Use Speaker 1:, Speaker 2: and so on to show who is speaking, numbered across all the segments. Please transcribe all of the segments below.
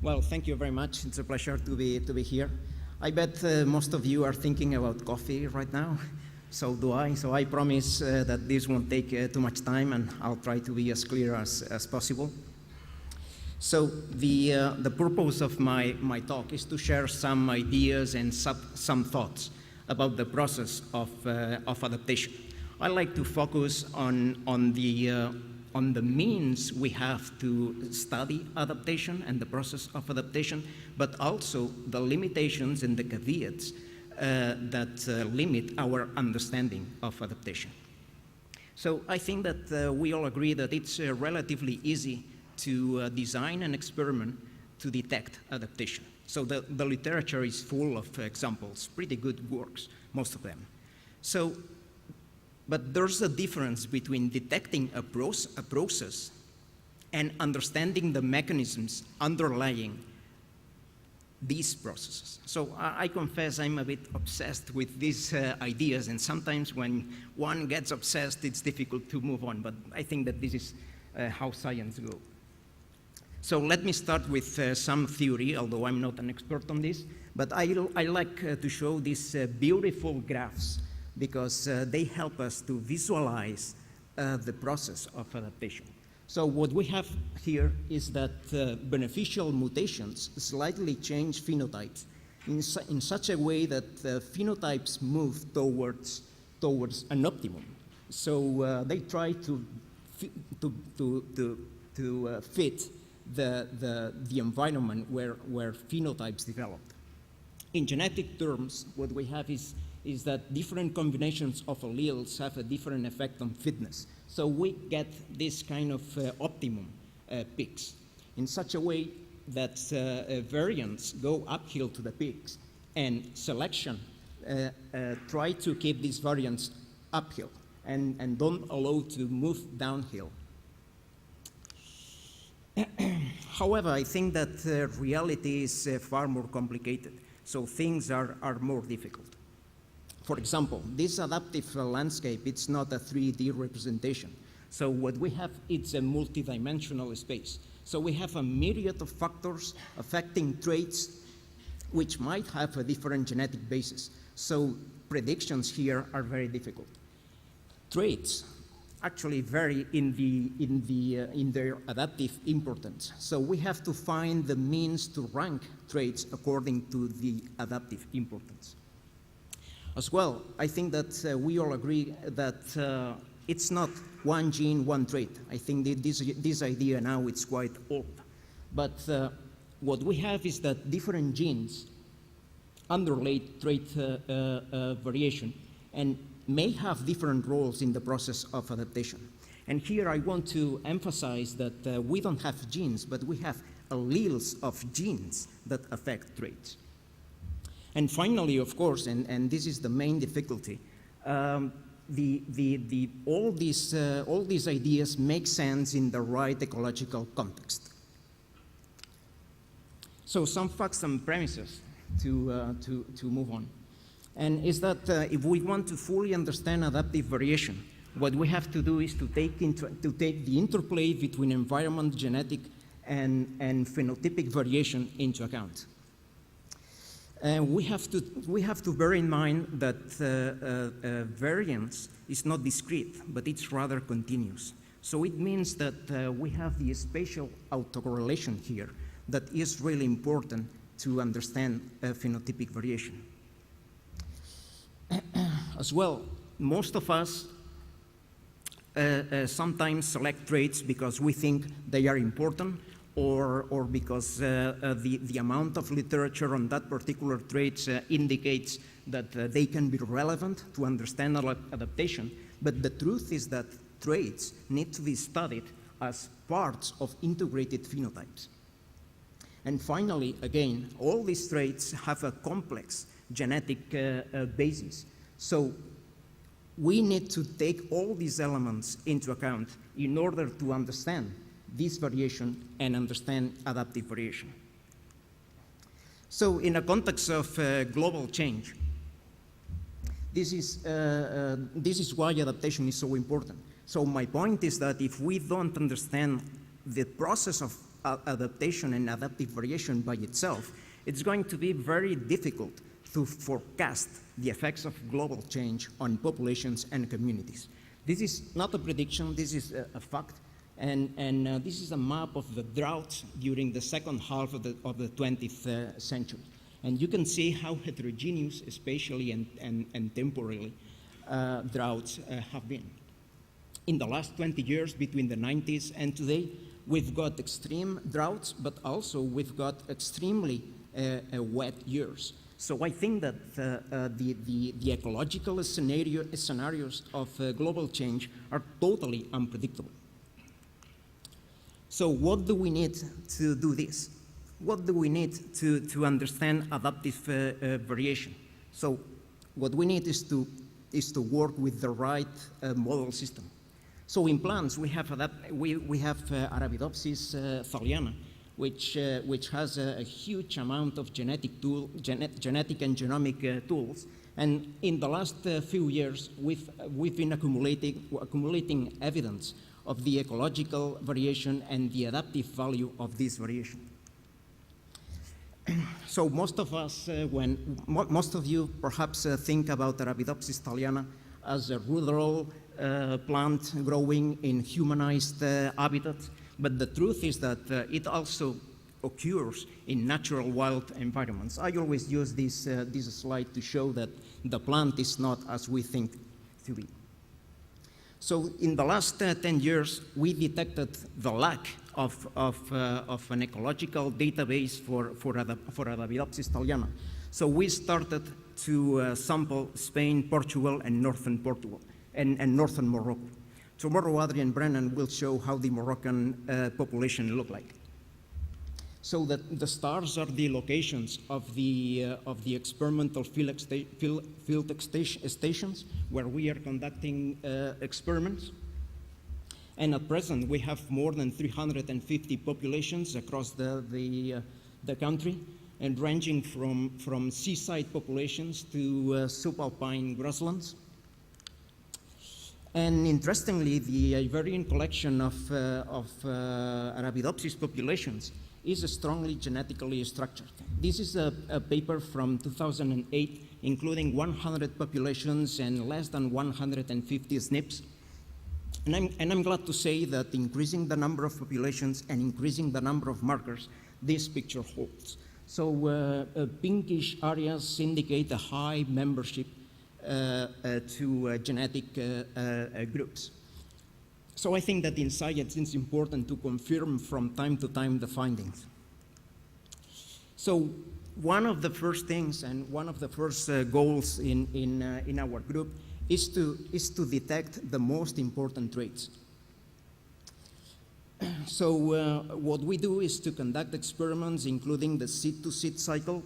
Speaker 1: Well, thank you very much. It's a pleasure to be here. I bet most of you are thinking about coffee right now. So do I. So I promise that this won't take too much time, and I'll try to be as clear as possible. So the purpose of my talk is to share some ideas and some thoughts about the process of adaptation. I like to focus on the means we have to study adaptation and the process of adaptation, but also the limitations and the caveats that limit our understanding of adaptation. So I think that we all agree that it's relatively easy to design an experiment to detect adaptation. So the literature is full of examples, pretty good works, most of them. So, but there's a difference between detecting a process and understanding the mechanisms underlying these processes. So I confess I'm a bit obsessed with these ideas, and sometimes when one gets obsessed, it's difficult to move on, but I think that this is how science goes. So let me start with some theory, although I'm not an expert on this, but I like to show these beautiful graphs because they help us to visualize the process of adaptation. So what we have here is that beneficial mutations slightly change phenotypes in such a way that phenotypes move towards an optimum. So they try to fit the environment where phenotypes developed. In genetic terms, what we have is that different combinations of alleles have a different effect on fitness. So we get this kind of optimum peaks in such a way that variants go uphill to the peaks, and selection try to keep these variants uphill and don't allow to move downhill. However, I think that reality is far more complicated, so things are more difficult. For example, this adaptive landscape, it's not a 3D representation. So what we have, it's a multidimensional space. So we have a myriad of factors affecting traits which might have a different genetic basis. So predictions here are very difficult. Traits actually vary in their adaptive importance. So we have to find the means to rank traits according to the adaptive importance. As well, I think that we all agree that it's not one gene, one trait. I think that this idea now is quite old. But what we have is that different genes underlay trait variation and may have different roles in the process of adaptation. And here I want to emphasize that we don't have genes, but we have alleles of genes that affect traits. And finally, of course, and this is the main difficulty, all these ideas make sense in the right ecological context. So some facts and premises to move on. And is that if we want to fully understand adaptive variation, what we have to do is to take the interplay between environment, genetic, and phenotypic variation into account. We have to bear in mind that variance is not discrete, but it's rather continuous. So it means that we have the spatial autocorrelation here that is really important to understand phenotypic variation. As well, most of us sometimes select traits because we think they are important, or because the amount of literature on that particular trait indicates that they can be relevant to understand adaptation. But the truth is that traits need to be studied as parts of integrated phenotypes. And finally, again, all these traits have a complex genetic basis. So we need to take all these elements into account in order to understand this variation and understand adaptive variation. So in a context of global change, this is why adaptation is so important. So my point is that if we don't understand the process of adaptation and adaptive variation by itself, it's going to be very difficult to forecast the effects of global change on populations and communities. This is not a prediction, this is a fact, and this is a map of the droughts during the second half of the 20th century. And you can see how heterogeneous, spatially and temporally, droughts have been. In the last 20 years, between the 90s and today, we've got extreme droughts, but also we've got extremely wet years. So I think that the ecological scenarios of global change are totally unpredictable. So what do we need to do this? What do we need to understand adaptive variation? So what we need is to work with the right model system. So in plants, we have Arabidopsis thaliana, which has a huge amount of genetic and genomic tools. And in the last few years, we've been accumulating evidence of the ecological variation and the adaptive value of this variation. So most of us, most of you perhaps think about Arabidopsis thaliana as a ruderal plant growing in humanized habitats, but the truth is that it also occurs in natural wild environments. I always use this slide to show that the plant is not as we think to be. So in the last 10 years, we detected the lack of an ecological database for Arabidopsis thaliana. So we started to sample Spain, Portugal, and northern Portugal, and northern Morocco. Tomorrow, Adrian Brennan will show how the Moroccan population look like. So that the stars are the locations of the experimental field stations where we are conducting experiments. And at present, we have more than 350 populations across the country, and ranging from seaside populations to subalpine grasslands. And interestingly, the Iberian collection of Arabidopsis populations is strongly genetically structured. This is a paper from 2008, including 100 populations and less than 150 SNPs. And I'm glad to say that increasing the number of populations and increasing the number of markers, this picture holds. So pinkish areas indicate a high membership to genetic groups. So I think that in science it's important to confirm from time to time the findings. So one of the first things and one of the first goals in our group is to detect the most important traits. So what we do is to conduct experiments including the seed-to-seed cycle,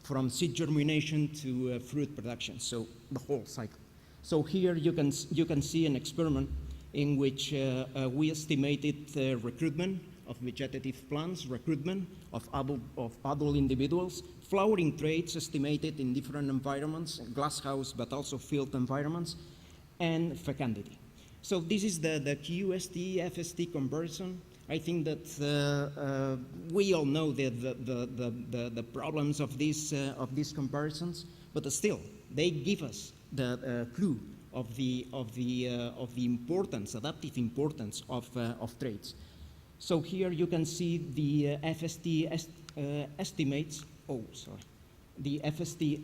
Speaker 1: from seed germination to fruit production, so the whole cycle. So here you can see an experiment in which we estimated recruitment of vegetative plants, recruitment of adult individuals, flowering traits estimated in different environments, glasshouse but also field environments, and fecundity. So this is the QST-FST comparison. I think that we all know the problems of these comparisons, but still they give us the clue of the importance, adaptive importance of traits. So here you can see the FST estimates. Oh, sorry, the FST.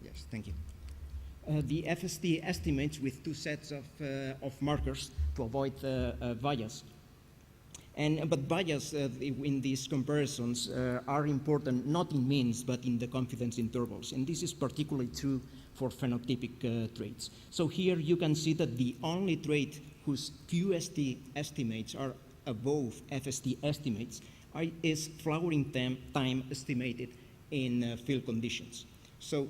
Speaker 1: Yes, thank you. The FST estimates with two sets of markers to avoid bias. But bias in these comparisons are important not in means but in the confidence intervals. And this is particularly true for phenotypic traits. So here you can see that the only trait whose QST estimates are above FST estimates is flowering time estimated in field conditions. So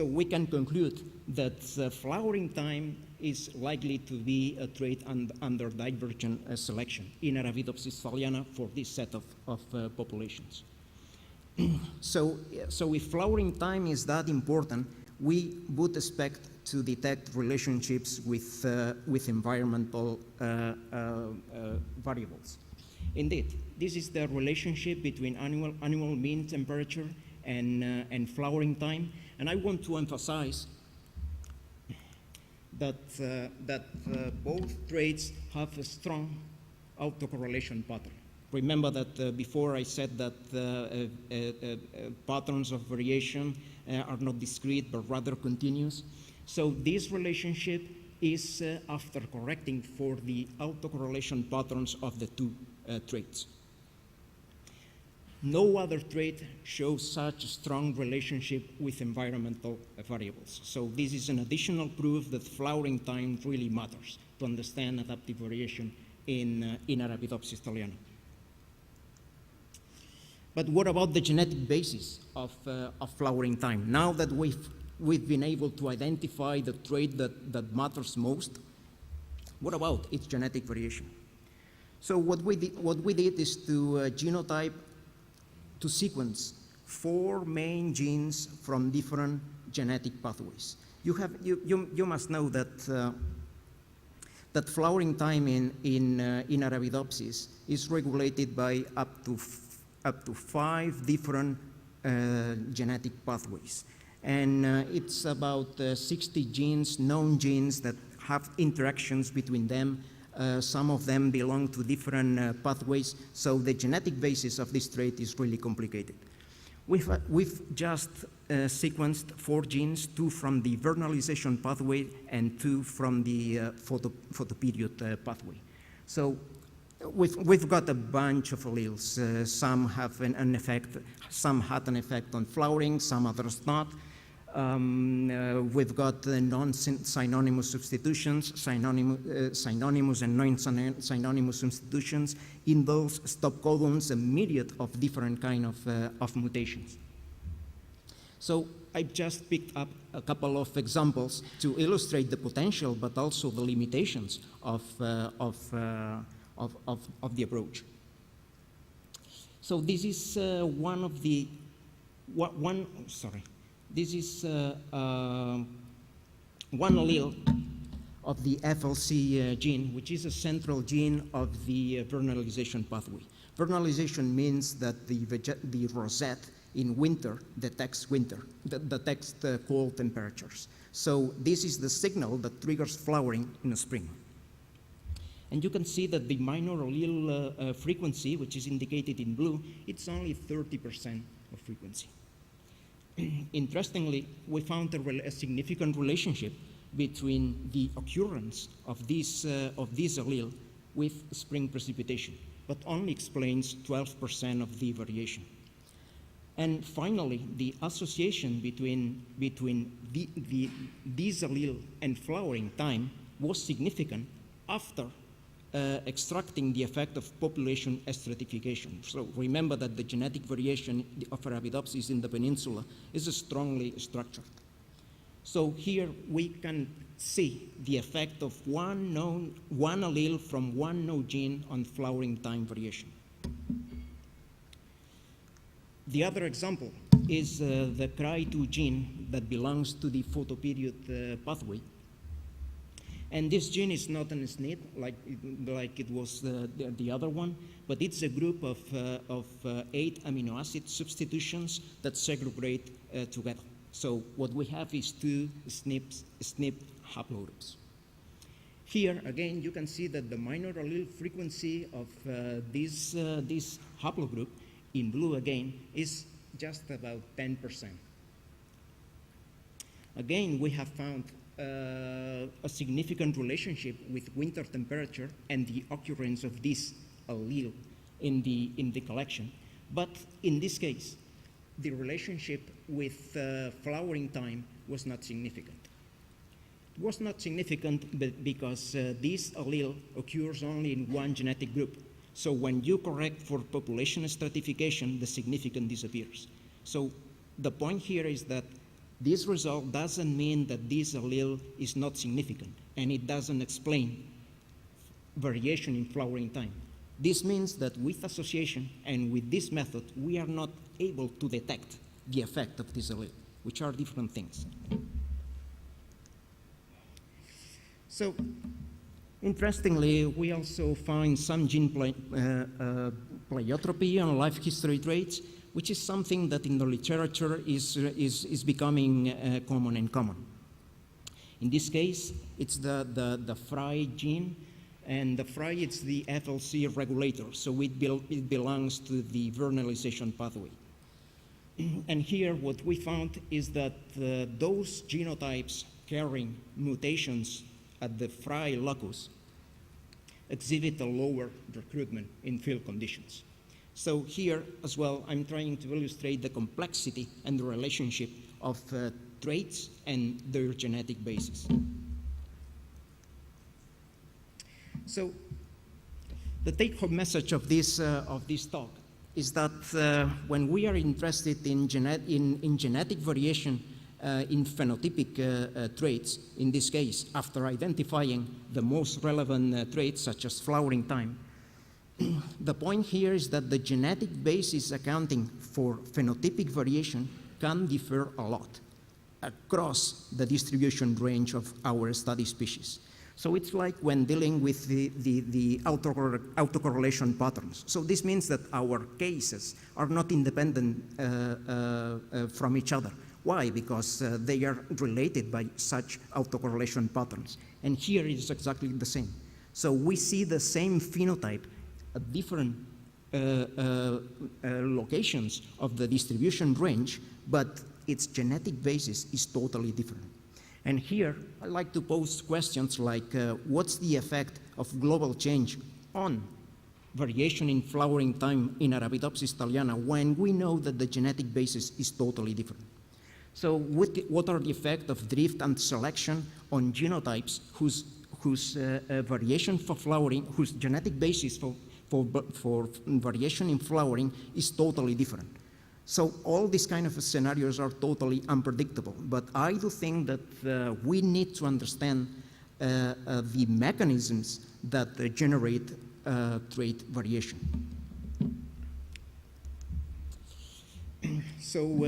Speaker 1: we can conclude that flowering time is likely to be a trait under divergent selection in Arabidopsis thaliana for this set of populations. So if flowering time is that important, we would expect to detect relationships with environmental variables. Indeed, this is the relationship between annual mean temperature and flowering time, and I want to emphasize that, both traits have a strong autocorrelation pattern. Remember that before I said that patterns of variation are not discrete but rather continuous. So this relationship is after correcting for the autocorrelation patterns of the two traits. No other trait shows such a strong relationship with environmental variables. So this is an additional proof that flowering time really matters to understand adaptive variation in Arabidopsis thaliana. But what about the genetic basis of flowering time? Now that we've been able to identify the trait that matters most, what about its genetic variation? So what we did is to genotype, to sequence 4 main genes from different genetic pathways. You must know that that flowering time in Arabidopsis is regulated by up to 5 different genetic pathways. And it's about 60 genes, known genes that have interactions between them. Some of them belong to different pathways, so the genetic basis of this trait is really complicated. We've just sequenced 4 genes, 2 from the vernalization pathway and 2 from the photoperiod pathway. So we've got a bunch of alleles. Some have an effect, some had an effect on flowering, some others not. We've got non-synonymous substitutions, synonymous and non-synonymous substitutions, indels, stop codons, a myriad of different kind of mutations. So I've just picked up a couple of examples to illustrate the potential, but also the limitations of the approach. So this is This is one allele of the FLC gene, which is a central gene of the vernalization pathway. Vernalization means that the rosette in winter detects cold temperatures. So this is the signal that triggers flowering in the spring. And you can see that the minor allele frequency, which is indicated in blue, it's only 30% of frequency. Interestingly, we found a significant relationship between the occurrence of this allele with spring precipitation, but only explains 12% of the variation. And finally, the association between this allele and flowering time was significant after extracting the effect of population stratification. So remember that the genetic variation of Arabidopsis in the peninsula is strongly structured. So here we can see the effect of one allele from one known gene on flowering time variation. The other example is the CRY2 gene that belongs to the photoperiod pathway. And this gene is not an SNP like it was the other one, but it's a group of 8 amino acid substitutions that segregate together. So what we have is 2 SNP haplogroups. Here, again, you can see that the minor allele frequency of this haplogroup, in blue again, is just about 10%. Again, we have found a significant relationship with winter temperature and the occurrence of this allele in the collection. But in this case, the relationship with flowering time was not significant. It was not significant because this allele occurs only in one genetic group. So when you correct for population stratification, the significance disappears. So the point here is that this result doesn't mean that this allele is not significant, and it doesn't explain variation in flowering time. This means that with association and with this method, we are not able to detect the effect of this allele. which are different things. So, interestingly, we also find some gene pleiotropy and life history traits, which is something that in the literature is becoming common and common. In this case, it's the Fry gene, and the Fry is the FLC regulator, so it belongs to the vernalization pathway. And here, what we found is that those genotypes carrying mutations at the Fry locus exhibit a lower recruitment in field conditions. So here as well, I'm trying to illustrate the complexity and the relationship of traits and their genetic basis. So the take-home message of this talk is that when we are interested in genetic variation in phenotypic traits, in this case, after identifying the most relevant traits such as flowering time, the point here is that the genetic basis accounting for phenotypic variation can differ a lot across the distribution range of our study species. So it's like when dealing with the autocorrelation patterns. So this means that our cases are not independent from each other. Why? Because they are related by such autocorrelation patterns. And here it is exactly the same. So we see the same phenotype at different locations of the distribution range, but its genetic basis is totally different. And here, I like to pose questions like, what's the effect of global change on variation in flowering time in Arabidopsis thaliana when we know that the genetic basis is totally different? So what are the effects of drift and selection on genotypes whose variation for flowering, whose genetic basis for variation in flowering is totally different? So all these kind of scenarios are totally unpredictable, but I do think that we need to understand the mechanisms that generate trait variation. So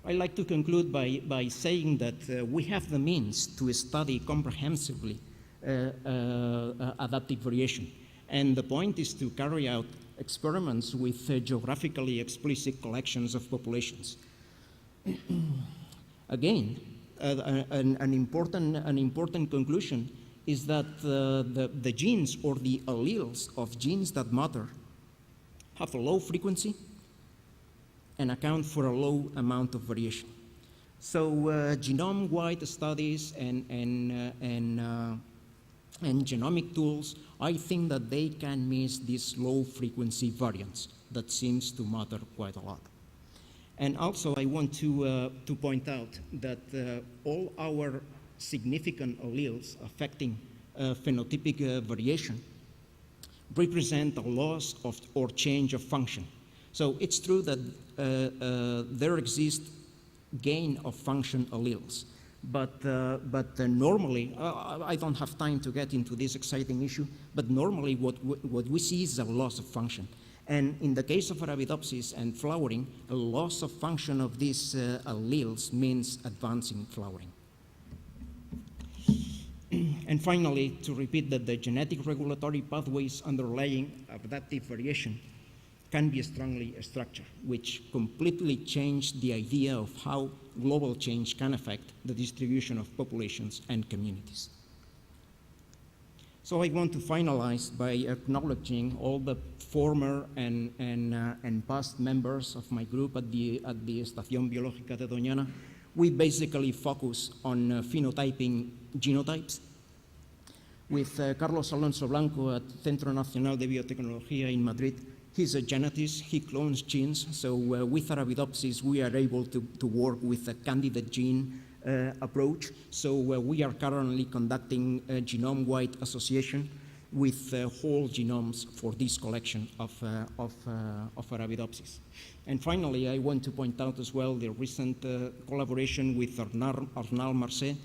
Speaker 1: I like to conclude by saying that we have the means to study comprehensively adaptive variation. And the point is to carry out experiments with geographically explicit collections of populations. Again, an important conclusion is that the genes or the alleles of genes that matter have a low frequency and account for a low amount of variation. So genome-wide studies and genomic tools, I think that they can miss these low-frequency variants that seems to matter quite a lot. And also, I want to point out that all our significant alleles affecting phenotypic variation represent a loss of or change of function. So it's true that there exist gain of function alleles, but normally, I don't have time to get into this exciting issue, but normally what we see is a loss of function. And in the case of Arabidopsis and flowering, a loss of function of these alleles means advancing flowering. And finally, to repeat that the genetic regulatory pathways underlying adaptive variation can be strongly structured, which completely changed the idea of how global change can affect the distribution of populations and communities. So I want to finalize by acknowledging all the former and past members of my group at the Estación Biológica de Doñana. We basically focus on phenotyping genotypes. With Carlos Alonso Blanco at Centro Nacional de Biotecnología in Madrid, he's a genetist, he clones genes, so with Arabidopsis we are able to work with a candidate gene approach. So we are currently conducting a genome-wide association with whole genomes for this collection of Arabidopsis. And finally, I want to point out as well the recent collaboration with Arnal Marcé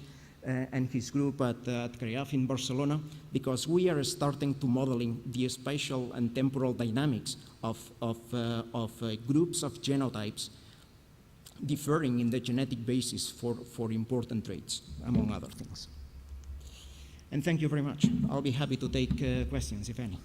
Speaker 1: and his group at CREAF in Barcelona, because we are starting to modeling the spatial and temporal dynamics of groups of genotypes differing in the genetic basis for important traits, among other things. And thank you very much. I'll be happy to take questions, if any.